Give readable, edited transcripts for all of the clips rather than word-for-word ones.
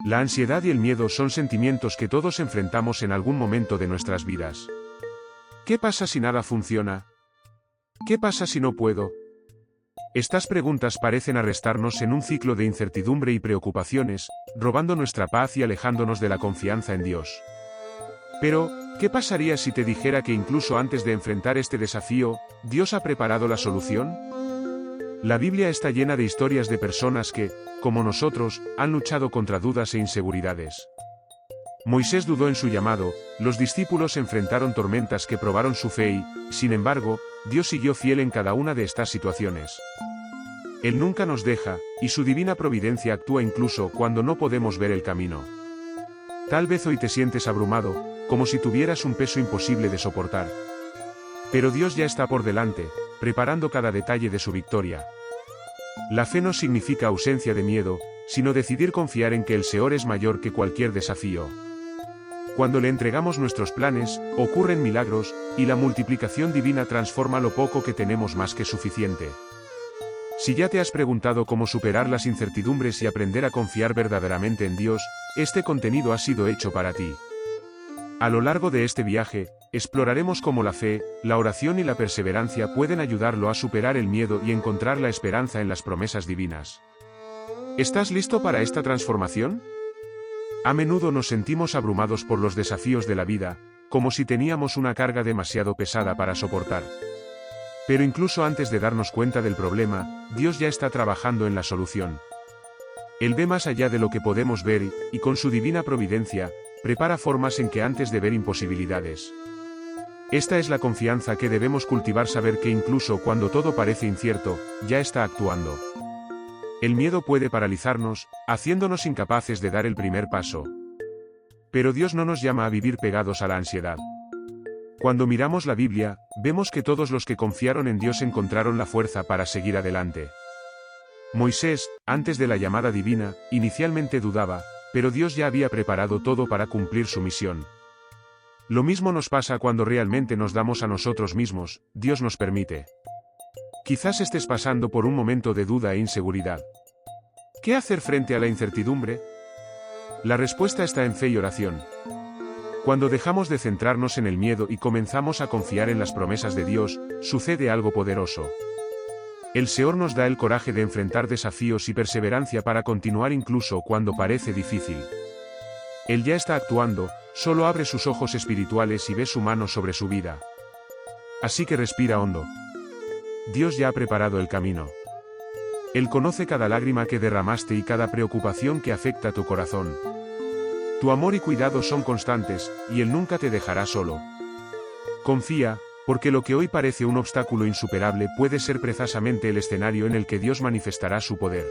La ansiedad y el miedo son sentimientos que todos enfrentamos en algún momento de nuestras vidas. ¿Qué pasa si nada funciona? ¿Qué pasa si no puedo? Estas preguntas parecen arrestarnos en un ciclo de incertidumbre y preocupaciones, robando nuestra paz y alejándonos de la confianza en Dios. Pero, ¿qué pasaría si te dijera que incluso antes de enfrentar este desafío, Dios ha preparado la solución? La Biblia está llena de historias de personas que, como nosotros, han luchado contra dudas e inseguridades. Moisés dudó en su llamado, los discípulos enfrentaron tormentas que probaron su fe y, sin embargo, Dios siguió fiel en cada una de estas situaciones. Él nunca nos deja, y su divina providencia actúa incluso cuando no podemos ver el camino. Tal vez hoy te sientes abrumado, como si tuvieras un peso imposible de soportar. Pero Dios ya está por delante, preparando cada detalle de su victoria. La fe no significa ausencia de miedo, sino decidir confiar en que el Señor es mayor que cualquier desafío. Cuando le entregamos nuestros planes, ocurren milagros, y la multiplicación divina transforma lo poco que tenemos más que suficiente. Si ya te has preguntado cómo superar las incertidumbres y aprender a confiar verdaderamente en Dios, este contenido ha sido hecho para ti. A lo largo de este viaje, exploraremos cómo la fe, la oración y la perseverancia pueden ayudarlo a superar el miedo y encontrar la esperanza en las promesas divinas. ¿Estás listo para esta transformación? A menudo nos sentimos abrumados por los desafíos de la vida, como si teníamos una carga demasiado pesada para soportar. Pero incluso antes de darnos cuenta del problema, Dios ya está trabajando en la solución. Él ve más allá de lo que podemos ver y con su divina providencia, prepara formas en que antes de ver imposibilidades. Esta es la confianza que debemos cultivar, saber que incluso cuando todo parece incierto, ya está actuando. El miedo puede paralizarnos, haciéndonos incapaces de dar el primer paso. Pero Dios no nos llama a vivir pegados a la ansiedad. Cuando miramos la Biblia, vemos que todos los que confiaron en Dios encontraron la fuerza para seguir adelante. Moisés, antes de la llamada divina, inicialmente dudaba, pero Dios ya había preparado todo para cumplir su misión. Lo mismo nos pasa cuando realmente nos damos a nosotros mismos, Dios nos permite. Quizás estés pasando por un momento de duda e inseguridad. ¿Qué hacer frente a la incertidumbre? La respuesta está en fe y oración. Cuando dejamos de centrarnos en el miedo y comenzamos a confiar en las promesas de Dios, sucede algo poderoso. El Señor nos da el coraje de enfrentar desafíos y perseverancia para continuar incluso cuando parece difícil. Él ya está actuando, solo abre sus ojos espirituales y ve su mano sobre su vida. Así que respira hondo. Dios ya ha preparado el camino. Él conoce cada lágrima que derramaste y cada preocupación que afecta tu corazón. Tu amor y cuidado son constantes, y Él nunca te dejará solo. Confía, porque lo que hoy parece un obstáculo insuperable puede ser precisamente el escenario en el que Dios manifestará su poder.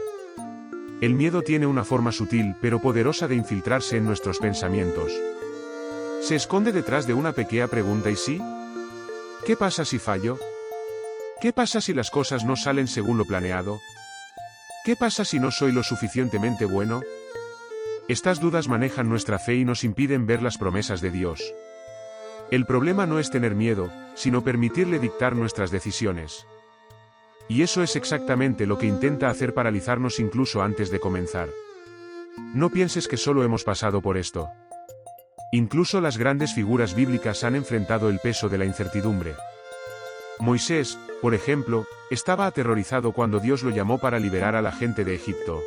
El miedo tiene una forma sutil pero poderosa de infiltrarse en nuestros pensamientos. Se esconde detrás de una pequeña pregunta: ¿y si? ¿Qué pasa si fallo? ¿Qué pasa si las cosas no salen según lo planeado? ¿Qué pasa si no soy lo suficientemente bueno? Estas dudas manejan nuestra fe y nos impiden ver las promesas de Dios. El problema no es tener miedo, sino permitirle dictar nuestras decisiones. Y eso es exactamente lo que intenta hacer: paralizarnos incluso antes de comenzar. No pienses que solo hemos pasado por esto. Incluso las grandes figuras bíblicas han enfrentado el peso de la incertidumbre. Moisés, por ejemplo, estaba aterrorizado cuando Dios lo llamó para liberar a la gente de Egipto.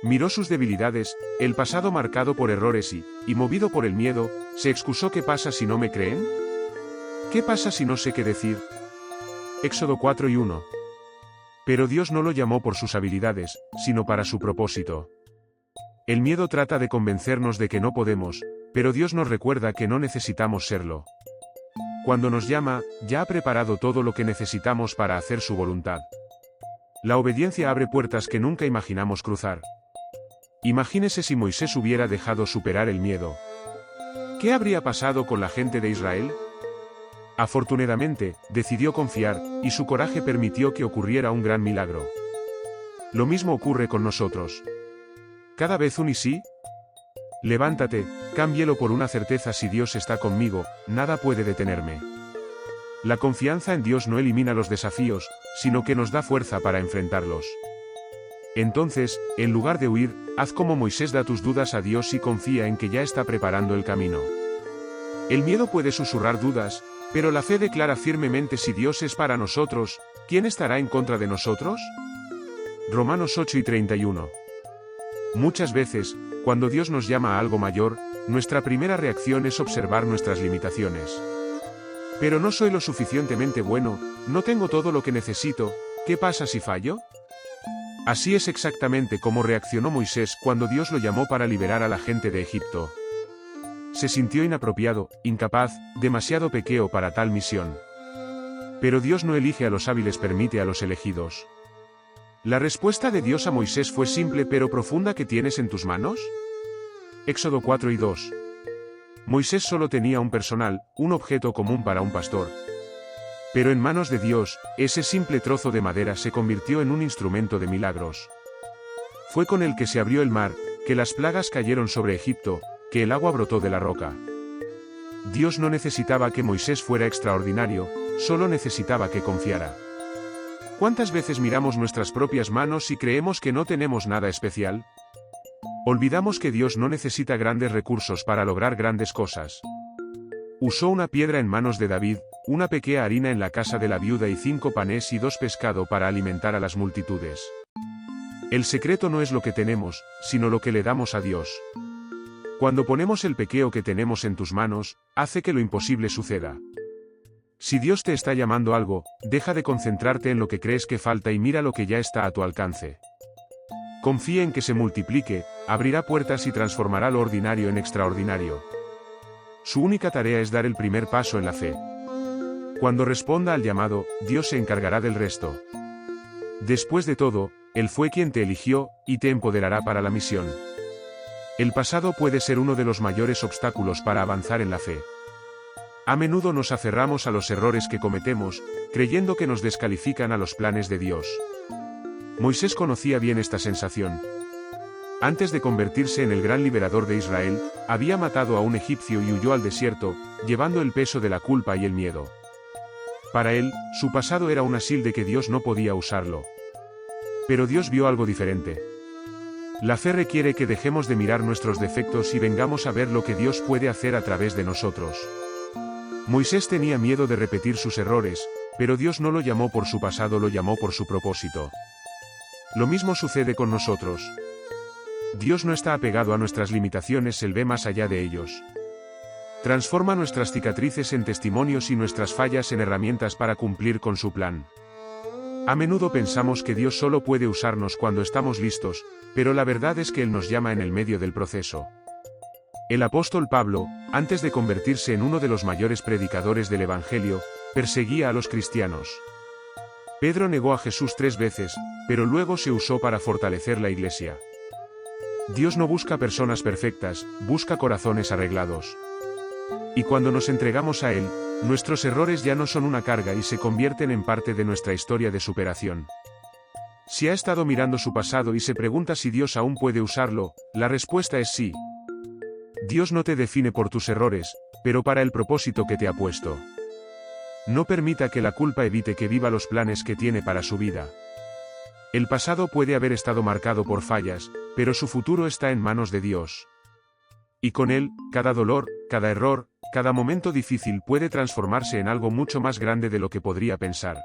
Miró sus debilidades, el pasado marcado por errores y movido por el miedo, se excusó: ¿qué pasa si no me creen? ¿Qué pasa si no sé qué decir? Éxodo 4:1. Pero Dios no lo llamó por sus habilidades, sino para su propósito. El miedo trata de convencernos de que no podemos, pero Dios nos recuerda que no necesitamos serlo. Cuando nos llama, ya ha preparado todo lo que necesitamos para hacer su voluntad. La obediencia abre puertas que nunca imaginamos cruzar. Imagínese si Moisés hubiera dejado superar el miedo. ¿Qué habría pasado con la gente de Israel? Afortunadamente, decidió confiar, y su coraje permitió que ocurriera un gran milagro. Lo mismo ocurre con nosotros. Cada vez un ¿y sí? Levántate, cámbielo por una certeza: si Dios está conmigo, nada puede detenerme. La confianza en Dios no elimina los desafíos, sino que nos da fuerza para enfrentarlos. Entonces, en lugar de huir, haz como Moisés, da tus dudas a Dios y confía en que ya está preparando el camino. El miedo puede susurrar dudas, pero la fe declara firmemente: si Dios es para nosotros, ¿quién estará en contra de nosotros? Romanos 8:31. Muchas veces, cuando Dios nos llama a algo mayor, nuestra primera reacción es observar nuestras limitaciones. Pero no soy lo suficientemente bueno, no tengo todo lo que necesito, ¿qué pasa si fallo? Así es exactamente como reaccionó Moisés cuando Dios lo llamó para liberar a la gente de Egipto. Se sintió inapropiado, incapaz, demasiado pequeño para tal misión. Pero Dios no elige a los hábiles, permite a los elegidos. La respuesta de Dios a Moisés fue simple pero profunda: ¿qué tienes en tus manos? Éxodo 4:2. Moisés solo tenía un personal, un objeto común para un pastor. Pero en manos de Dios, ese simple trozo de madera se convirtió en un instrumento de milagros. Fue con el que se abrió el mar, que las plagas cayeron sobre Egipto, que el agua brotó de la roca. Dios no necesitaba que Moisés fuera extraordinario, solo necesitaba que confiara. ¿Cuántas veces miramos nuestras propias manos y creemos que no tenemos nada especial? Olvidamos que Dios no necesita grandes recursos para lograr grandes cosas. Usó una piedra en manos de David, una pequeña harina en la casa de la viuda y 5 panes y 2 pescado para alimentar a las multitudes. El secreto no es lo que tenemos, sino lo que le damos a Dios. Cuando ponemos el pequeño que tenemos en tus manos, hace que lo imposible suceda. Si Dios te está llamando a algo, deja de concentrarte en lo que crees que falta y mira lo que ya está a tu alcance. Confía en que se multiplique, abrirá puertas y transformará lo ordinario en extraordinario. Su única tarea es dar el primer paso en la fe. Cuando responda al llamado, Dios se encargará del resto. Después de todo, Él fue quien te eligió, y te empoderará para la misión. El pasado puede ser uno de los mayores obstáculos para avanzar en la fe. A menudo nos aferramos a los errores que cometemos, creyendo que nos descalifican a los planes de Dios. Moisés conocía bien esta sensación. Antes de convertirse en el gran liberador de Israel, había matado a un egipcio y huyó al desierto, llevando el peso de la culpa y el miedo. Para él, su pasado era un asil de que Dios no podía usarlo. Pero Dios vio algo diferente. La fe requiere que dejemos de mirar nuestros defectos y vengamos a ver lo que Dios puede hacer a través de nosotros. Moisés tenía miedo de repetir sus errores, pero Dios no lo llamó por su pasado, lo llamó por su propósito. Lo mismo sucede con nosotros. Dios no está apegado a nuestras limitaciones, Él ve más allá de ellos. Transforma nuestras cicatrices en testimonios y nuestras fallas en herramientas para cumplir con su plan. A menudo pensamos que Dios solo puede usarnos cuando estamos listos, pero la verdad es que Él nos llama en el medio del proceso. El apóstol Pablo, antes de convertirse en uno de los mayores predicadores del Evangelio, perseguía a los cristianos. Pedro negó a Jesús 3 veces, pero luego se usó para fortalecer la iglesia. Dios no busca personas perfectas, busca corazones arreglados. Y cuando nos entregamos a Él, nuestros errores ya no son una carga y se convierten en parte de nuestra historia de superación. Si ha estado mirando su pasado y se pregunta si Dios aún puede usarlo, la respuesta es sí. Dios no te define por tus errores, pero para el propósito que te ha puesto. No permita que la culpa evite que viva los planes que tiene para su vida. El pasado puede haber estado marcado por fallas, pero su futuro está en manos de Dios. Y con Él, cada dolor, cada error, cada momento difícil puede transformarse en algo mucho más grande de lo que podría pensar.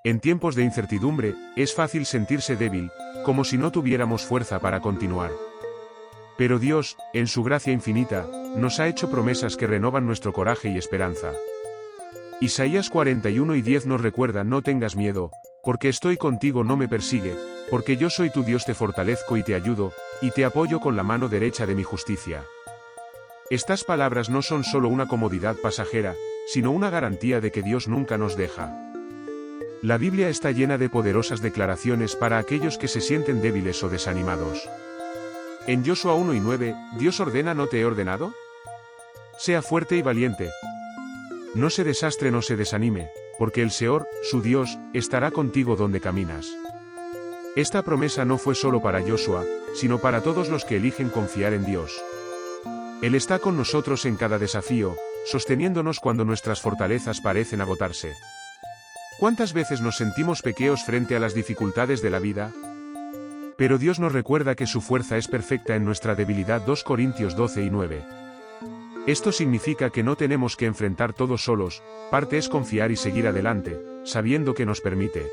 En tiempos de incertidumbre, es fácil sentirse débil, como si no tuviéramos fuerza para continuar. Pero Dios, en su gracia infinita, nos ha hecho promesas que renovan nuestro coraje y esperanza. Isaías 41:10 nos recuerda: no tengas miedo, porque estoy contigo, no me persigue, porque yo soy tu Dios, te fortalezco y te ayudo, y te apoyo con la mano derecha de mi justicia. Estas palabras no son solo una comodidad pasajera, sino una garantía de que Dios nunca nos deja. La Biblia está llena de poderosas declaraciones para aquellos que se sienten débiles o desanimados. En Josué 1:9, Dios ordena: ¿no te he ordenado? Sea fuerte y valiente. No se desastre, no se desanime, porque el Señor, su Dios, estará contigo donde caminas. Esta promesa no fue solo para Josué, sino para todos los que eligen confiar en Dios. Él está con nosotros en cada desafío, sosteniéndonos cuando nuestras fortalezas parecen agotarse. ¿Cuántas veces nos sentimos pequeños frente a las dificultades de la vida? Pero Dios nos recuerda que su fuerza es perfecta en nuestra debilidad. 2 Corintios 12:9. Esto significa que no tenemos que enfrentar todo solos, parte es confiar y seguir adelante, sabiendo que nos permite.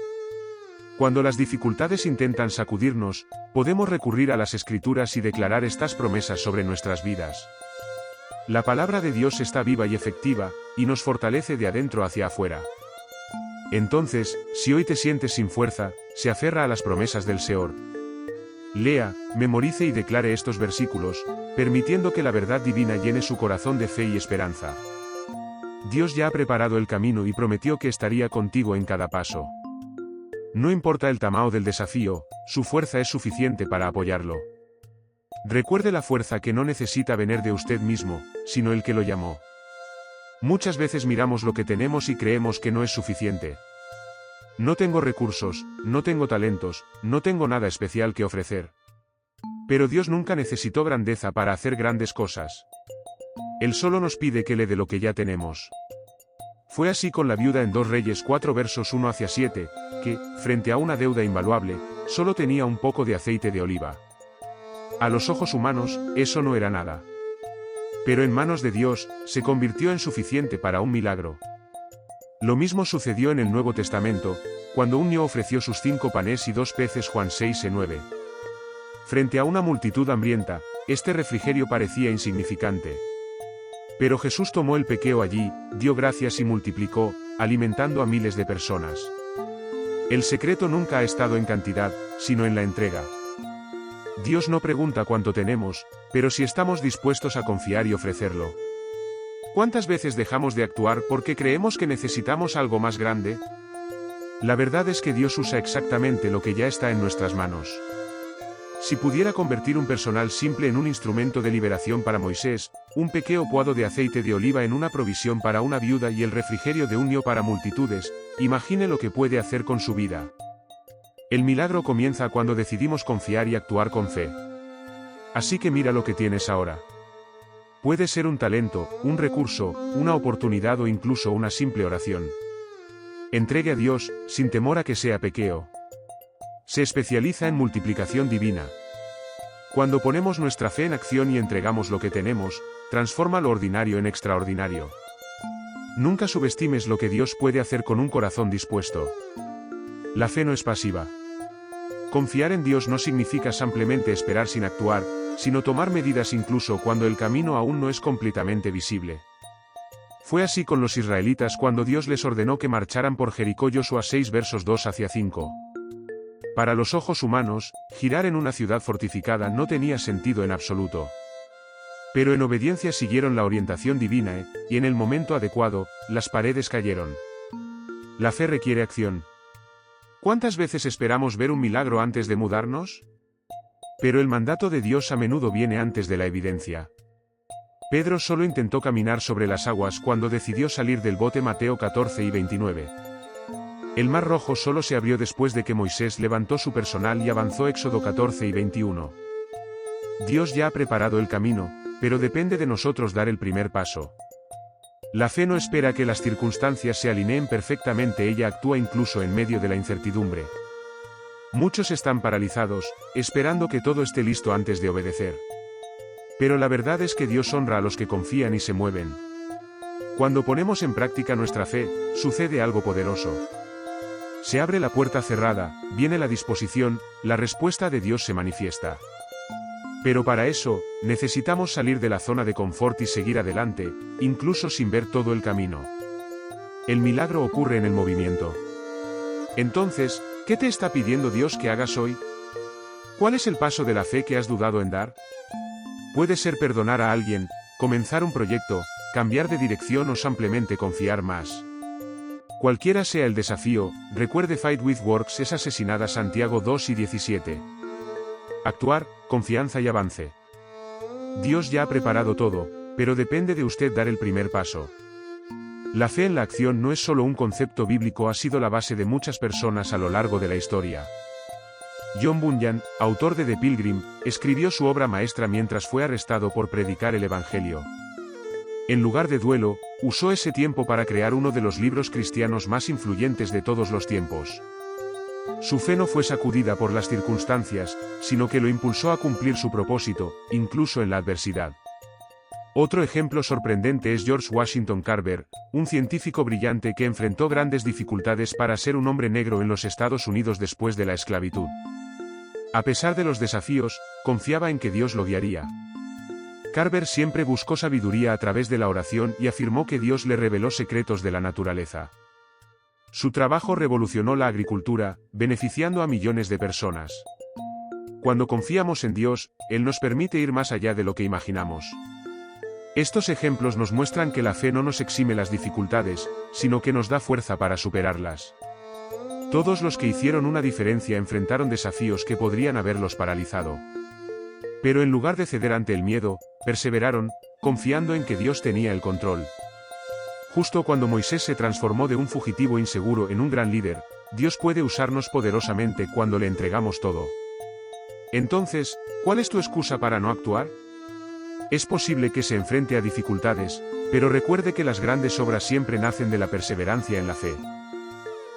Cuando las dificultades intentan sacudirnos, podemos recurrir a las Escrituras y declarar estas promesas sobre nuestras vidas. La palabra de Dios está viva y efectiva, y nos fortalece de adentro hacia afuera. Entonces, si hoy te sientes sin fuerza, se aferra a las promesas del Señor. Lea, memorice y declare estos versículos, permitiendo que la verdad divina llene su corazón de fe y esperanza. Dios ya ha preparado el camino y prometió que estaría contigo en cada paso. No importa el tamaño del desafío, su fuerza es suficiente para apoyarlo. Recuerde la fuerza que no necesita venir de usted mismo, sino el que lo llamó. Muchas veces miramos lo que tenemos y creemos que no es suficiente. No tengo recursos, no tengo talentos, no tengo nada especial que ofrecer. Pero Dios nunca necesitó grandeza para hacer grandes cosas. Él solo nos pide que le dé lo que ya tenemos. Fue así con la viuda en 2 Reyes 4 versos 1-7, que, frente a una deuda invaluable, solo tenía un poco de aceite de oliva. A los ojos humanos, eso no era nada. Pero en manos de Dios, se convirtió en suficiente para un milagro. Lo mismo sucedió en el Nuevo Testamento, cuando un niño ofreció sus 5 panes y 2 peces. Juan 6:9. Frente a una multitud hambrienta, este refrigerio parecía insignificante. Pero Jesús tomó el pequeño allí, dio gracias y multiplicó, alimentando a miles de personas. El secreto nunca ha estado en cantidad, sino en la entrega. Dios no pregunta cuánto tenemos, pero si estamos dispuestos a confiar y ofrecerlo. ¿Cuántas veces dejamos de actuar porque creemos que necesitamos algo más grande? La verdad es que Dios usa exactamente lo que ya está en nuestras manos. Si pudiera convertir un personal simple en un instrumento de liberación para Moisés, un pequeño puado de aceite de oliva en una provisión para una viuda y el refrigerio de un niño para multitudes, imagine lo que puede hacer con su vida. El milagro comienza cuando decidimos confiar y actuar con fe. Así que mira lo que tienes ahora. Puede ser un talento, un recurso, una oportunidad o incluso una simple oración. Entregue a Dios, sin temor a que sea pequeño. Se especializa en multiplicación divina. Cuando ponemos nuestra fe en acción y entregamos lo que tenemos, transforma lo ordinario en extraordinario. Nunca subestimes lo que Dios puede hacer con un corazón dispuesto. La fe no es pasiva. Confiar en Dios no significa simplemente esperar sin actuar, sino tomar medidas incluso cuando el camino aún no es completamente visible. Fue así con los israelitas cuando Dios les ordenó que marcharan por Jericó. Josué 6 versos 2-5. Para los ojos humanos, girar en una ciudad fortificada no tenía sentido en absoluto. Pero en obediencia siguieron la orientación divina y en el momento adecuado, las paredes cayeron. La fe requiere acción. ¿Cuántas veces esperamos ver un milagro antes de mudarnos? Pero el mandato de Dios a menudo viene antes de la evidencia. Pedro solo intentó caminar sobre las aguas cuando decidió salir del bote. Mateo 14:29. El mar Rojo solo se abrió después de que Moisés levantó su personal y avanzó. Éxodo 14:21. Dios ya ha preparado el camino, pero depende de nosotros dar el primer paso. La fe no espera que las circunstancias se alineen perfectamente, ella actúa incluso en medio de la incertidumbre. Muchos están paralizados, esperando que todo esté listo antes de obedecer. Pero la verdad es que Dios honra a los que confían y se mueven. Cuando ponemos en práctica nuestra fe, sucede algo poderoso. Se abre la puerta cerrada, viene la disposición, la respuesta de Dios se manifiesta. Pero para eso, necesitamos salir de la zona de confort y seguir adelante, incluso sin ver todo el camino. El milagro ocurre en el movimiento. Entonces, ¿qué te está pidiendo Dios que hagas hoy? ¿Cuál es el paso de la fe que has dudado en dar? Puede ser perdonar a alguien, comenzar un proyecto, cambiar de dirección o simplemente confiar más. Cualquiera sea el desafío, recuerde Fight with Works es asesinada. Santiago 2:17. Actuar, confianza y avance. Dios ya ha preparado todo, pero depende de usted dar el primer paso. La fe en la acción no es solo un concepto bíblico, ha sido la base de muchas personas a lo largo de la historia. John Bunyan, autor de The Pilgrim, escribió su obra maestra mientras fue arrestado por predicar el Evangelio. En lugar de duelo, usó ese tiempo para crear uno de los libros cristianos más influyentes de todos los tiempos. Su fe no fue sacudida por las circunstancias, sino que lo impulsó a cumplir su propósito, incluso en la adversidad. Otro ejemplo sorprendente es George Washington Carver, un científico brillante que enfrentó grandes dificultades para ser un hombre negro en los Estados Unidos después de la esclavitud. A pesar de los desafíos, confiaba en que Dios lo guiaría. Carver siempre buscó sabiduría a través de la oración y afirmó que Dios le reveló secretos de la naturaleza. Su trabajo revolucionó la agricultura, beneficiando a millones de personas. Cuando confiamos en Dios, Él nos permite ir más allá de lo que imaginamos. Estos ejemplos nos muestran que la fe no nos exime las dificultades, sino que nos da fuerza para superarlas. Todos los que hicieron una diferencia enfrentaron desafíos que podrían haberlos paralizado. Pero en lugar de ceder ante el miedo, perseveraron, confiando en que Dios tenía el control. Justo cuando Moisés se transformó de un fugitivo inseguro en un gran líder, Dios puede usarnos poderosamente cuando le entregamos todo. Entonces, ¿cuál es tu excusa para no actuar? Es posible que se enfrente a dificultades, pero recuerde que las grandes obras siempre nacen de la perseverancia en la fe.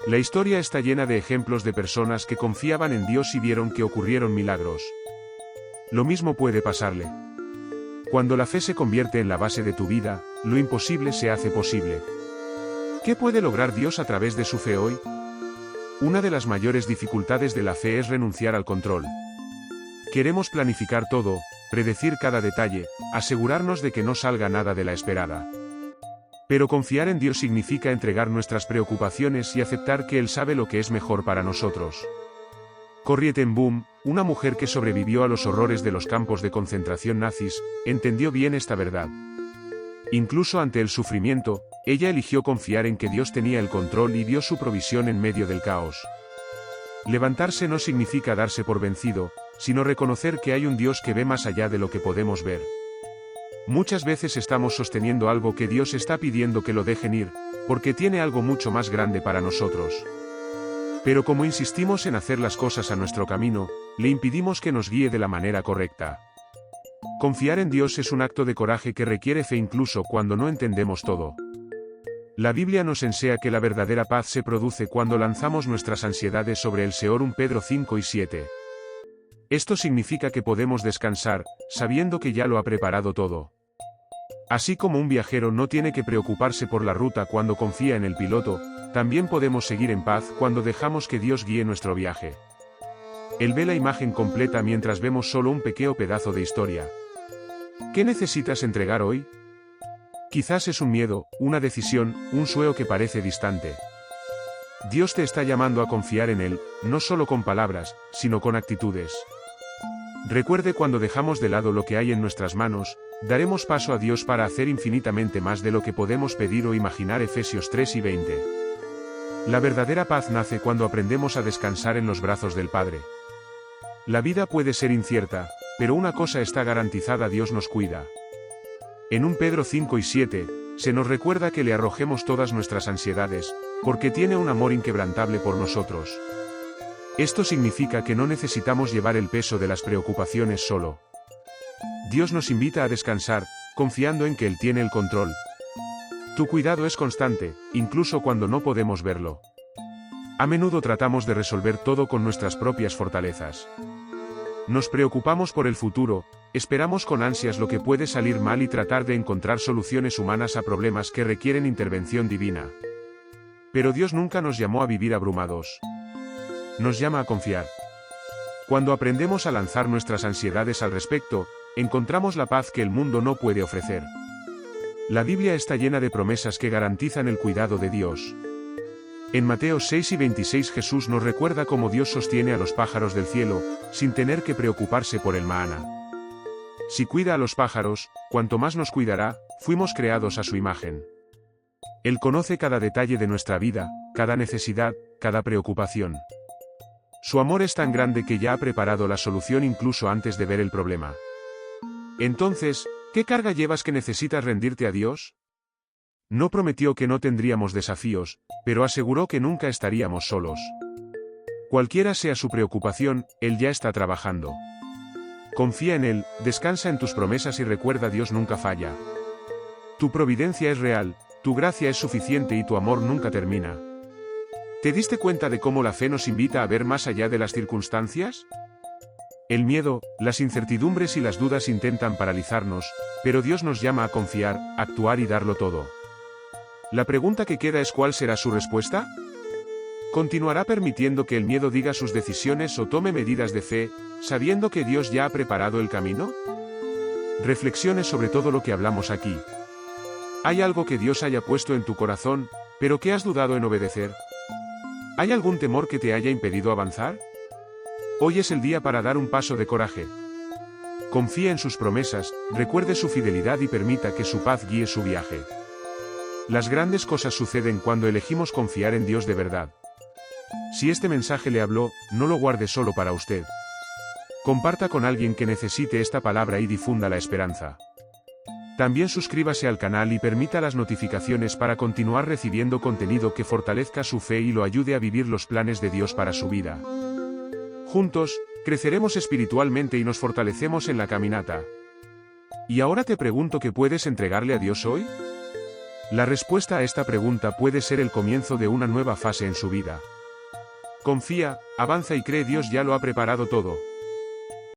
La historia está llena de ejemplos de personas que confiaban en Dios y vieron que ocurrieron milagros. Lo mismo puede pasarle. Cuando la fe se convierte en la base de tu vida, lo imposible se hace posible. ¿Qué puede lograr Dios a través de su fe hoy? Una de las mayores dificultades de la fe es renunciar al control. Queremos planificar todo, predecir cada detalle, asegurarnos de que no salga nada de la esperada. Pero confiar en Dios significa entregar nuestras preocupaciones y aceptar que Él sabe lo que es mejor para nosotros. Corrie ten Boom, una mujer que sobrevivió a los horrores de los campos de concentración nazis, entendió bien esta verdad. Incluso ante el sufrimiento, ella eligió confiar en que Dios tenía el control y vio su provisión en medio del caos. Levantarse no significa darse por vencido, sino reconocer que hay un Dios que ve más allá de lo que podemos ver. Muchas veces estamos sosteniendo algo que Dios está pidiendo que lo dejen ir, porque tiene algo mucho más grande para nosotros. Pero como insistimos en hacer las cosas a nuestro camino, le impedimos que nos guíe de la manera correcta. Confiar en Dios es un acto de coraje que requiere fe incluso cuando no entendemos todo. La Biblia nos enseña que la verdadera paz se produce cuando lanzamos nuestras ansiedades sobre el Señor. 1 Pedro 5 y 7. Esto significa que podemos descansar, sabiendo que ya lo ha preparado todo. Así como un viajero no tiene que preocuparse por la ruta cuando confía en el piloto, también podemos seguir en paz cuando dejamos que Dios guíe nuestro viaje. Él ve la imagen completa mientras vemos solo un pequeño pedazo de historia. ¿Qué necesitas entregar hoy? Quizás es un miedo, una decisión, un sueño que parece distante. Dios te está llamando a confiar en Él, no solo con palabras, sino con actitudes. Recuerde, cuando dejamos de lado lo que hay en nuestras manos, daremos paso a Dios para hacer infinitamente más de lo que podemos pedir o imaginar. Efesios 3 y 20. La verdadera paz nace cuando aprendemos a descansar en los brazos del Padre. La vida puede ser incierta, pero una cosa está garantizada: Dios nos cuida. En 1 Pedro 5 y 7, se nos recuerda que le arrojemos todas nuestras ansiedades, porque tiene un amor inquebrantable por nosotros. Esto significa que no necesitamos llevar el peso de las preocupaciones solo. Dios nos invita a descansar, confiando en que Él tiene el control. Tu cuidado es constante, incluso cuando no podemos verlo. A menudo tratamos de resolver todo con nuestras propias fortalezas. Nos preocupamos por el futuro, esperamos con ansias lo que puede salir mal y tratar de encontrar soluciones humanas a problemas que requieren intervención divina. Pero Dios nunca nos llamó a vivir abrumados. Nos llama a confiar. Cuando aprendemos a lanzar nuestras ansiedades al respecto, encontramos la paz que el mundo no puede ofrecer. La Biblia está llena de promesas que garantizan el cuidado de Dios. En Mateo 6 y 26 Jesús nos recuerda cómo Dios sostiene a los pájaros del cielo, sin tener que preocuparse por el maná. Si cuida a los pájaros, cuanto más nos cuidará, fuimos creados a su imagen. Él conoce cada detalle de nuestra vida, cada necesidad, cada preocupación. Su amor es tan grande que ya ha preparado la solución incluso antes de ver el problema. Entonces, ¿qué carga llevas que necesitas rendirte a Dios? No prometió que no tendríamos desafíos, pero aseguró que nunca estaríamos solos. Cualquiera sea su preocupación, Él ya está trabajando. Confía en Él, descansa en tus promesas y recuerda: Dios nunca falla. Tu providencia es real, tu gracia es suficiente y tu amor nunca termina. ¿Te diste cuenta de cómo la fe nos invita a ver más allá de las circunstancias? El miedo, las incertidumbres y las dudas intentan paralizarnos, pero Dios nos llama a confiar, actuar y darlo todo. La pregunta que queda es ¿cuál será su respuesta? ¿Continuará permitiendo que el miedo diga sus decisiones o tome medidas de fe, sabiendo que Dios ya ha preparado el camino? Reflexiones sobre todo lo que hablamos aquí. ¿Hay algo que Dios haya puesto en tu corazón, pero que has dudado en obedecer? ¿Hay algún temor que te haya impedido avanzar? Hoy es el día para dar un paso de coraje. Confía en sus promesas, recuerde su fidelidad y permita que su paz guíe su viaje. Las grandes cosas suceden cuando elegimos confiar en Dios de verdad. Si este mensaje le habló, no lo guarde solo para usted. Comparta con alguien que necesite esta palabra y difunda la esperanza. También suscríbase al canal y permita las notificaciones para continuar recibiendo contenido que fortalezca su fe y lo ayude a vivir los planes de Dios para su vida. Juntos, creceremos espiritualmente y nos fortalecemos en la caminata. Y ahora te pregunto, ¿qué puedes entregarle a Dios hoy? La respuesta a esta pregunta puede ser el comienzo de una nueva fase en su vida. Confía, avanza y cree, Dios ya lo ha preparado todo.